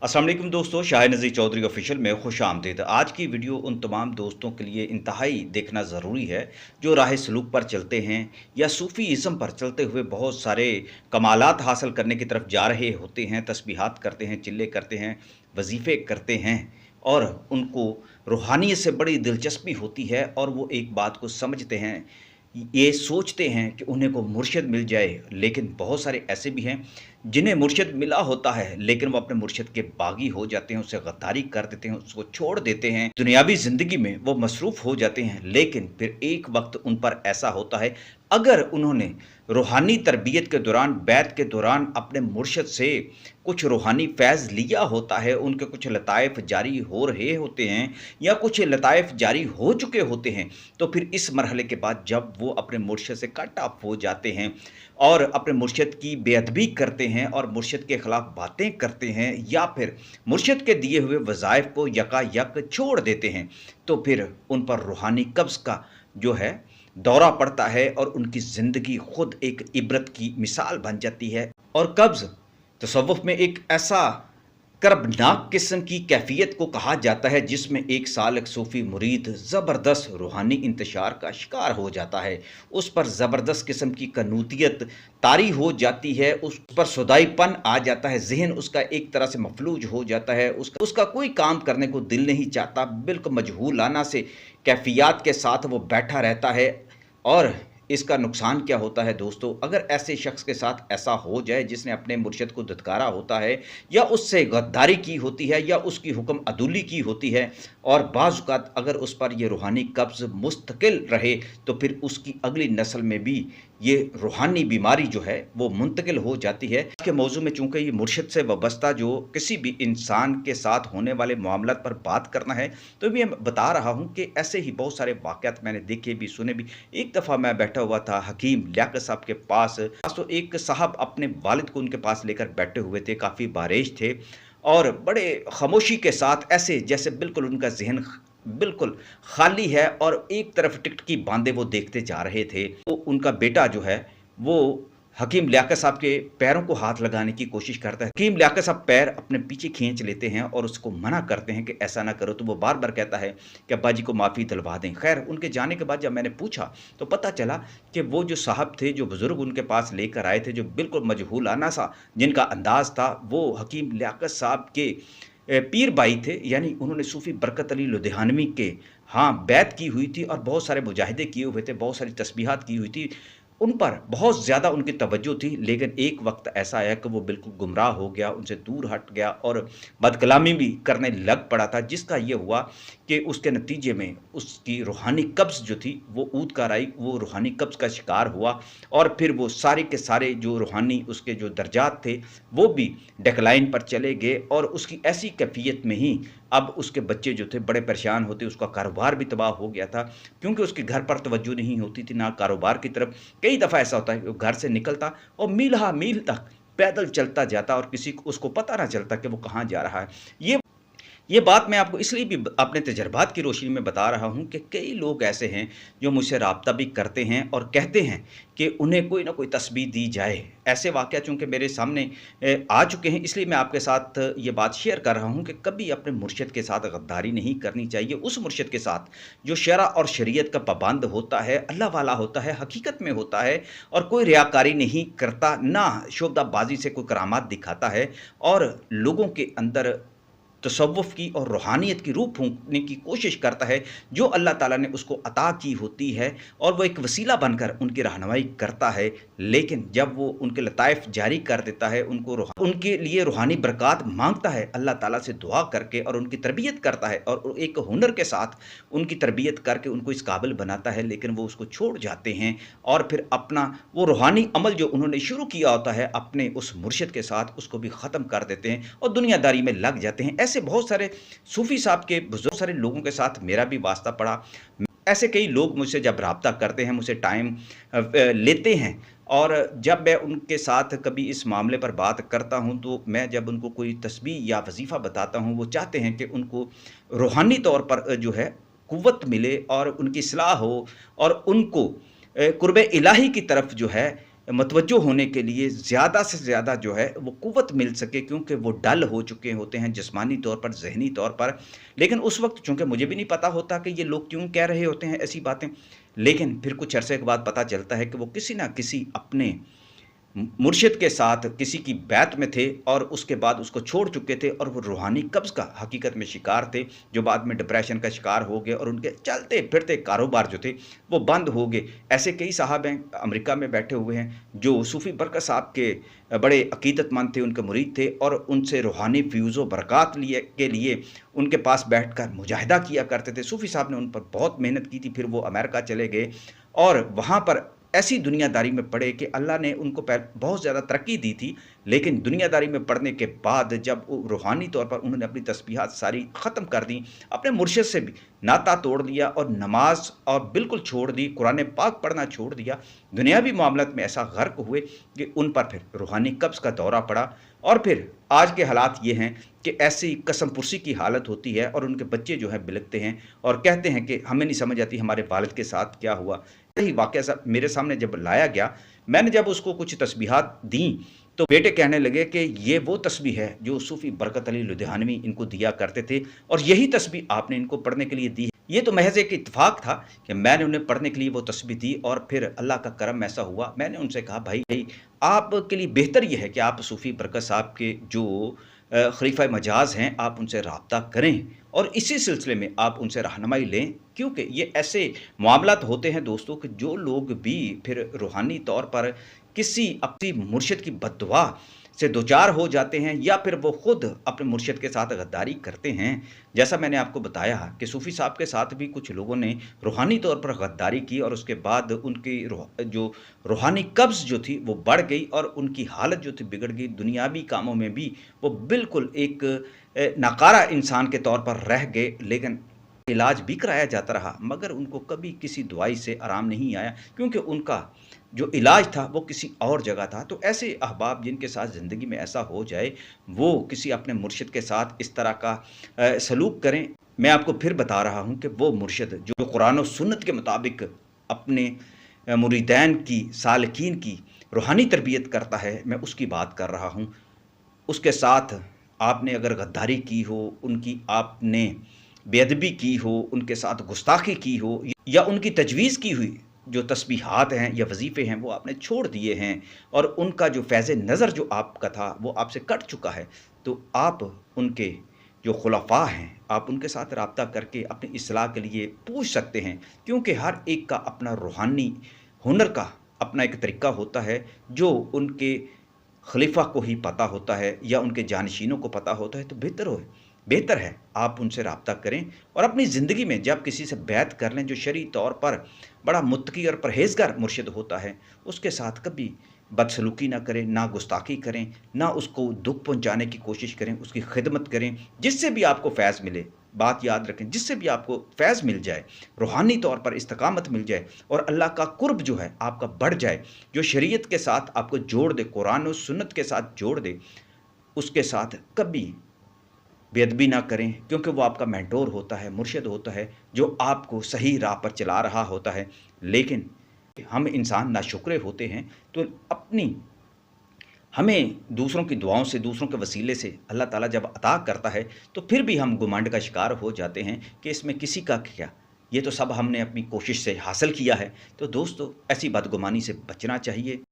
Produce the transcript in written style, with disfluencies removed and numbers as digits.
अस्सलाम वालेकुम दोस्तों, शाह नज़ीर चौधरी ऑफिशियल में खुश आमदीद। आज की वीडियो उन तमाम दोस्तों के लिए इंतहाई देखना ज़रूरी है जो राह सलूक पर चलते हैं या सूफ़ीज़्म पर चलते हुए बहुत सारे कमालात हासिल करने की तरफ जा रहे होते हैं, तस्बीहात करते हैं, चिल्ले करते हैं, वजीफ़े करते हैं और उनको रूहानियत से बड़ी दिलचस्पी होती है और वो एक बात को समझते हैं, ये सोचते हैं कि उन्हें को मुर्शिद मिल जाए। लेकिन बहुत सारे ऐसे भी हैं जिन्हें मुर्शिद मिला होता है लेकिन वो अपने मुर्शिद के बागी हो जाते हैं, उससे गद्दारी कर देते हैं, उसको छोड़ देते हैं, दुनियावी ज़िंदगी में वो मसरूफ़ हो जाते हैं। लेकिन फिर एक वक्त उन पर ऐसा होता है, अगर उन्होंने रूहानी तरबियत के दौरान, बैत के दौरान अपने मुर्शिद से कुछ रूहानी फैज़ लिया होता है, उनके कुछ लताइफ़ जारी हो रहे होते हैं या कुछ लताइफ़ जारी हो चुके होते हैं, तो फिर इस मरहले के बाद जब वो अपने मुर्शिद से कट ऑफ हो जाते हैं और अपने मुर्शिद की बेअदबी करते हैं और मुर्शिद के ख़िलाफ़ बातें करते हैं या फिर मुर्शिद के दिए हुए वज़ाइफ़ को यकायक छोड़ देते हैं, तो फिर उन पर रूहानी कब्ज़ का जो है दौरा पड़ता है और उनकी ज़िंदगी खुद एक इबरत की मिसाल बन जाती है। और कब्ज़ तसव्वुफ़ में एक ऐसा कर्बनाक किस्म की कैफ़ियत को कहा जाता है जिसमें एक सालिक सूफ़ी मुरीद ज़बरदस्त रूहानी इंतशार का शिकार हो जाता है। उस पर ज़बरदस्त किस्म की कनूतियत तारी हो जाती है, उस पर सुदाईपन आ जाता है, ज़हन उसका एक तरह से मफलूज हो जाता है, उसका कोई काम करने को दिल नहीं चाहता, बिल्कुल मजहूलाना से कैफ़ियत के साथ वो बैठा रहता है। और इसका नुकसान क्या होता है दोस्तों, अगर ऐसे शख्स के साथ ऐसा हो जाए जिसने अपने मुर्शिद को धुतकारा होता है या उससे गद्दारी की होती है या उसकी हुक्म अदूली की होती है और बाज़ औक़ात अगर उस पर ये रूहानी कब्ज़ मुस्तकिल रहे तो फिर उसकी अगली नस्ल में भी ये रूहानी बीमारी जो है वो मुंतकिल हो जाती है। आज के मौज़ू में चूँकि ये मुर्शिद से वाबस्ता जो किसी भी इंसान के साथ होने वाले मामलात पर बात करना है, तो मैं बता रहा हूँ कि ऐसे ही बहुत सारे वाक़यात मैंने देखे भी, सुने भी। एक दफ़ा मैं बैठा हुआ था हकीम लियाकत साहब के पास, तो एक साहब अपने वालिद को उनके पास लेकर बैठे हुए थे, काफ़ी बारिश थे और बड़े ख़ामोशी के साथ ऐसे जैसे बिल्कुल उनका ज़हन बिल्कुल खाली है और एक तरफ टिकटकी बाँधे वो देखते जा रहे थे। तो उनका बेटा जो है वो हकीम लियाकत साहब के पैरों को हाथ लगाने की कोशिश करता है। हकीम लियाकत साहब पैर अपने पीछे खींच लेते हैं और उसको मना करते हैं कि ऐसा ना करो, तो वो बार-बार कहता है कि अब्बा जी को माफ़ी दिलवा दें। ख़ैर उनके जाने के बाद जब मैंने पूछा तो पता चला कि वो जो साहब थे, जो बुज़ुर्ग उनके पास लेकर आए थे, जो बिल्कुल मजहूलाना सा जिनका अंदाज़ था, वो हकीम लियाकत साहब के पीर भाई थे। यानी उन्होंने सूफ़ी बरकत अली लुधियानवी के बैत की हुई थी और बहुत सारे मुजाहिदे किए हुए थे, बहुत सारी तस्बीहात की हुई थी। उन पर बहुत ज़्यादा उनकी तवज्जो थी, लेकिन एक वक़्त ऐसा आया कि वो बिल्कुल गुमराह हो गया, उनसे दूर हट गया और बदकलामी भी करने लग पड़ा था, जिसका ये हुआ कि उसके नतीजे में उसकी रूहानी कब्ज़ जो थी वो ऊद कर आई, वो रूहानी कब्ज़ का शिकार हुआ और फिर वो सारे के सारे जो रूहानी उसके जो दर्जात थे वो भी डिक्लाइन पर चले गए और उसकी ऐसी कैफ़ियत में ही अब उसके बच्चे जो थे बड़े परेशान होते, उसका कारोबार भी तबाह हो गया था क्योंकि उसके घर पर तवज्जो नहीं होती थी, ना कारोबार की तरफ। कई दफ़ा ऐसा होता है कि वो घर से निकलता और मील तक पैदल चलता जाता और किसी को उसको पता ना चलता कि वो कहाँ जा रहा है। ये बात मैं आपको इसलिए भी अपने तजर्बात की रोशनी में बता रहा हूँ कि कई लोग ऐसे हैं जो मुझसे राब्ता भी करते हैं और कहते हैं कि उन्हें कोई ना कोई तस्बीह दी जाए। ऐसे वाक़या चूँकि मेरे सामने आ चुके हैं, इसलिए मैं आपके साथ ये बात शेयर कर रहा हूँ कि कभी अपने मुर्शिद के साथ गद्दारी नहीं करनी चाहिए। उस मुर्शिद के साथ जो शरा और शरीयत का पाबंद होता है, अल्लाह वाला होता है, हकीकत में होता है और कोई रियाकारी नहीं करता, ना शोबदाबाज़ी से कोई करामात दिखाता है और लोगों के अंदर तसव्वुफ़ की और रूहानियत की रूह फूँकने की कोशिश करता है, जो अल्लाह ताला ने उसको अता की होती है और वो एक वसीला बनकर उनकी रहनुमाई करता है। लेकिन जब वो उनके लताइफ़ जारी कर देता है, उनके लिए रूहानी बरक़ात माँगता है अल्लाह ताला से दुआ करके और उनकी तरबियत करता है और एक हुनर के साथ उनकी तरबियत करके उनको इस काबिल बनाता है, लेकिन वो उसको छोड़ जाते हैं और फिर अपना वो रूहानी अमल जो उन्होंने शुरू किया होता है अपने उस मुर्शिद के साथ, उसको भी ख़त्म कर देते हैं और दुनियादारी में लग जाते हैं। ऐसे बहुत सारे सूफ़ी साहब के बुज़ुर्ग सारे लोगों के साथ मेरा भी वास्ता पड़ा। ऐसे कई लोग मुझसे जब राब्ता करते हैं, मुझसे टाइम लेते हैं और जब मैं उनके साथ कभी इस मामले पर बात करता हूँ, तो मैं जब उनको कोई तस्बीह या वज़ीफ़ा बताता हूँ, वो चाहते हैं कि उनको रूहानी तौर पर जो है क़ुव्वत मिले और उनकी इस्लाह हो और उनको क़ुर्ब इलाही की तरफ जो है मतवज्जो होने के लिए ज़्यादा से ज़्यादा जो है वो क़ुव्वत मिल सके, क्योंकि वो डल हो चुके होते हैं जिस्मानी तौर पर, ज़हनी तौर पर। लेकिन उस वक़्त चूँकि मुझे भी नहीं पता होता कि ये लोग क्यों कह रहे होते हैं ऐसी बातें, लेकिन फिर कुछ अरसे के बाद पता चलता है कि वो किसी न किसी अपने मुर्शिद के साथ किसी की बैत में थे और उसके बाद उसको छोड़ चुके थे, और वो रूहानी कब्ज़ का हकीकत में शिकार थे, जो बाद में डिप्रेशन का शिकार हो गए और उनके चलते फिरते कारोबार जो थे वो बंद हो गए। ऐसे कई साहब हैं अमेरिका में बैठे हुए हैं जो सूफ़ी बरकत साहब के बड़े अकीदतमंद थे, उनके मुरीद थे, और उनसे रूहानी फ़्यूज़ व बरक़ात के लिए उनके पास बैठकर मुजाहिदा किया करते थे। सूफ़ी साहब ने उन पर बहुत मेहनत की थी, फिर वो अमेरिका चले गए और वहाँ पर ऐसी दुनियादारी में पड़े कि अल्लाह ने उनको बहुत ज़्यादा तरक्की दी थी, लेकिन दुनियादारी में पड़ने के बाद जब रूहानी तौर पर उन्होंने अपनी तस्बीहात सारी ख़त्म कर दी, अपने मुर्शिद से भी नाता तोड़ लिया और नमाज और बिल्कुल छोड़ दी, कुरान पाक पढ़ना छोड़ दिया, दुनियावी मामलत में ऐसा गर्क हुए कि उन पर फिर रूहानी कब्ज़ का दौरा पड़ा। और फिर आज के हालात ये हैं कि ऐसी कसम पुरसी की हालत होती है और उनके बच्चे जो है बिलखते हैं और कहते हैं कि हमें नहीं समझ आती हमारे वालिद के साथ क्या हुआ। यही वाक़या मेरे सामने जब लाया गया, मैंने जब उसको कुछ तस्बीहात दी, तो बेटे कहने लगे कि ये वो तस्बीह है जो सूफ़ी बरकत अली लुधियानवी इनको दिया करते थे, और यही तस्बीह आपने इनको पढ़ने के लिए दी है। ये तो महज़ एक इत्तेफ़ाक था कि मैंने उन्हें पढ़ने के लिए वो तस्बीह दी, और फिर अल्लाह का करम ऐसा हुआ, मैंने उनसे कहा भाई आपके लिए बेहतर ये है कि आप सूफ़ी बरकत साहब के जो खलीफ़ा मजाज़ हैं आप उनसे राब्ता करें और इसी सिलसिले में आप उनसे रहनुमाई लें, क्योंकि ये ऐसे मामलात होते हैं दोस्तों कि जो लोग भी फिर रूहानी तौर पर किसी अपनी मुर्शिद की बद्दुआ से दोचार हो जाते हैं, या फिर वो ख़ुद अपने मुर्शिद के साथ गद्दारी करते हैं। जैसा मैंने आपको बताया कि सूफ़ी साहब के साथ भी कुछ लोगों ने रूहानी तौर पर गद्दारी की, और उसके बाद उनकी जो रूहानी कब्ज़ जो थी वो बढ़ गई और उनकी हालत जो थी बिगड़ गई। दुनियावी कामों में भी वो बिल्कुल एक नाकारा इंसान के तौर पर रह गए, लेकिन इलाज भी कराया जाता रहा, मगर उनको कभी किसी दवाई से आराम नहीं आया, क्योंकि उनका जो इलाज था वो किसी और जगह था। तो ऐसे अहबाब जिनके साथ ज़िंदगी में ऐसा हो जाए, वो किसी अपने मुर्शिद के साथ इस तरह का सलूक करें। मैं आपको फिर बता रहा हूँ कि वो मुर्शिद जो कुरान और सुन्नत के मुताबिक अपने मुरीदैन की, सालिकीन की रूहानी तरबियत करता है, मैं उसकी बात कर रहा हूँ। उसके साथ आपने अगर गद्दारी की हो, उनकी आपने बेअदबी की हो, उनके साथ गुस्ताखी की हो, या उनकी तजवीज़ की हुई जो तस्बीहात हैं या वजीफ़े हैं वो आपने छोड़ दिए हैं, और उनका जो फ़ैज़ नज़र जो आपका था वो आपसे कट चुका है, तो आप उनके जो खुलफ़ा हैं आप उनके साथ राब्ता करके अपनी इस्लाह के लिए पूछ सकते हैं, क्योंकि हर एक का अपना रूहानी हुनर का अपना एक तरीक़ा होता है जो उनके खलीफा को ही पता होता है या उनके जानशीनों को पता होता है। तो बेहतर है आप उनसे राब्ता करें, और अपनी ज़िंदगी में जब किसी से बैत कर लें जो शरई तौर पर बड़ा मुत्तकी और परहेज़गार मुर्शिद होता है, उसके साथ कभी बदसलूकी ना करें, ना गुस्ताखी करें, ना उसको दुख पहुंचाने की कोशिश करें, उसकी खिदमत करें, जिससे भी आपको फ़ैज़ मिले। बात याद रखें, जिससे भी आपको फ़ैज़ मिल जाए, रूहानी तौर पर इस्तकामत मिल जाए और अल्लाह का कुर्ब जो है आपका बढ़ जाए, जो शरीयत के साथ आपको जोड़ दे, कुरान और सुन्नत के साथ जोड़ दे, उसके साथ कभी बेअदबी ना करें, क्योंकि वो आपका मेंटोर होता है, मुर्शिद होता है, जो आपको सही राह पर चला रहा होता है। लेकिन हम इंसान नाशुक्रे होते हैं, तो हमें दूसरों की दुआओं से, दूसरों के वसीले से अल्लाह ताला जब अता करता है, तो फिर भी हम घुमंड का शिकार हो जाते हैं कि इसमें किसी का क्या, ये तो सब हमने अपनी कोशिश से हासिल किया है। तो दोस्तों, ऐसी बदगुमानी से बचना चाहिए।